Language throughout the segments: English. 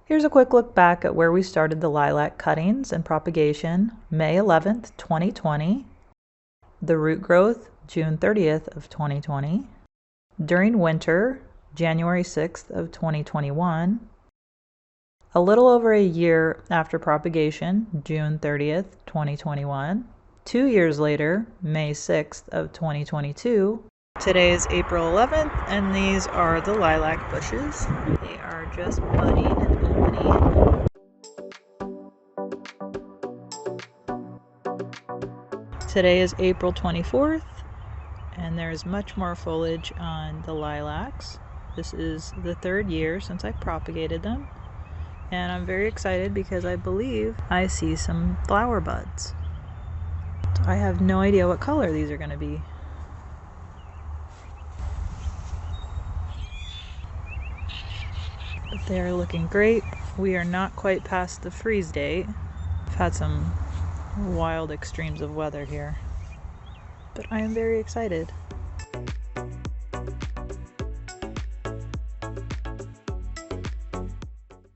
Here's a quick look back at where we started the lilac cuttings and propagation, May 11th, 2020. The root growth, June 30th of 2020. During winter, January 6th of 2021. A little over a year after propagation, June 30th, 2021. 2 years later, May 6th of 2022. Today is April 11th, and these are the lilac bushes. They are just budding and opening. Today is April 24th, and there's much more foliage on the lilacs. This is the 3rd year since I propagated them, and I'm very excited because I believe I see some flower buds. I have no idea what color these are going to be. But they are looking great. We are not quite past the freeze date. I've had some wild extremes of weather here, but I am very excited.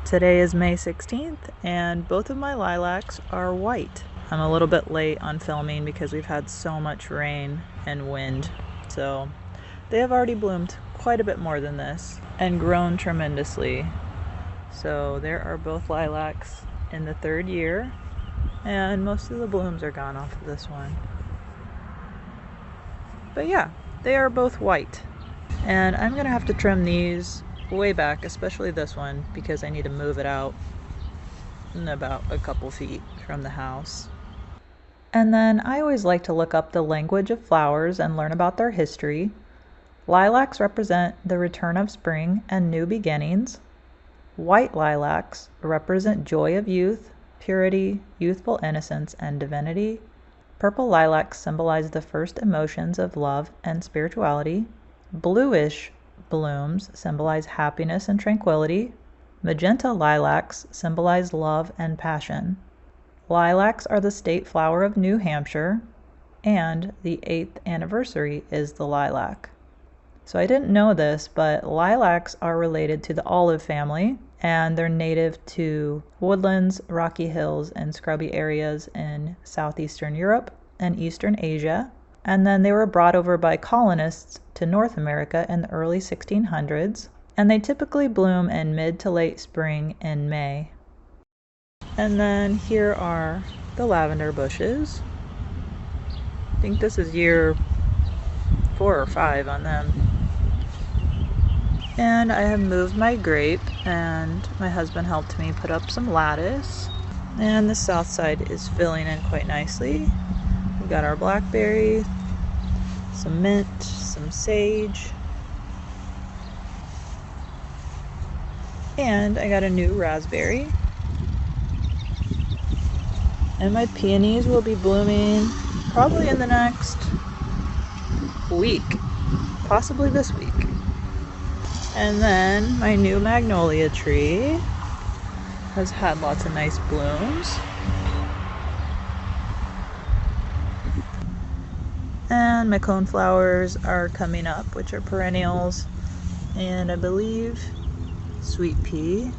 Today is May 16th, and both of my lilacs are white. I'm a little bit late on filming because we've had so much rain and wind, so they have already bloomed quite a bit more than this and grown tremendously. So there are both lilacs in the 3rd year, and most of the blooms are gone off of this one. But yeah, they are both white, and I'm gonna have to trim these way back, especially this one, because I need to move it out in about a couple feet from the house. And then I always like to look up the language of flowers and learn about their history. Lilacs represent the return of spring and new beginnings. White lilacs represent joy of youth, purity, youthful innocence, and divinity. Purple lilacs symbolize the first emotions of love and spirituality. Bluish blooms symbolize happiness and tranquility. Magenta lilacs symbolize love and passion. Lilacs are the state flower of New Hampshire, and the 8th anniversary is the lilac. So I didn't know this, but lilacs are related to the olive family, and they're native to woodlands, rocky hills, and scrubby areas in southeastern Europe and eastern Asia. And then they were brought over by colonists to North America in the early 1600s, and they typically bloom in mid to late spring in May. And then here are the lavender bushes. I think this is year 4 or 5 on them. And I have moved my grape, and my husband helped me put up some lattice, and the south side is filling in quite nicely. We've got our blackberry, some mint, some sage, and I got a new raspberry. And my peonies will be blooming probably in the next week, possibly this week. And then my new magnolia tree has had lots of nice blooms. And my coneflowers are coming up, which are perennials, and I believe sweet pea.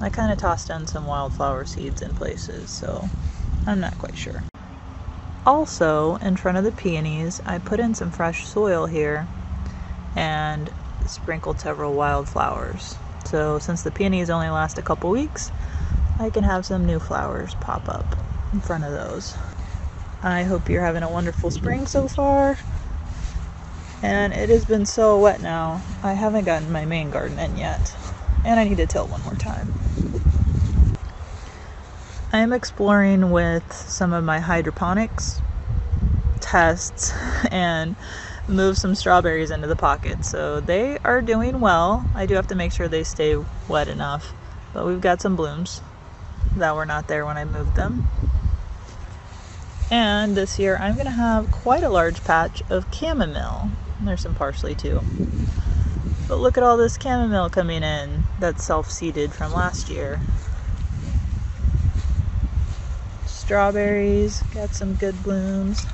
I kind of tossed in some wildflower seeds in places, so I'm not quite sure. Also, in front of the peonies, I put in some fresh soil here and sprinkled several wildflowers. So since the peonies only last a couple weeks, I can have some new flowers pop up in front of those. I hope you're having a wonderful spring so far. And it has been so wet now, I haven't gotten my main garden in yet. And I need to till one more time. I am exploring with some of my hydroponics tests and move some strawberries into the pocket. So they are doing well. I do have to make sure they stay wet enough. But we've got some blooms that were not there when I moved them. And this year I'm going to have quite a large patch of chamomile. And there's some parsley too. But look at all this chamomile coming in that's self-seeded from last year. Strawberries, got some good blooms.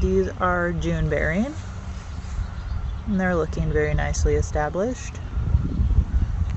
These are June bearing, and they're looking very nicely established.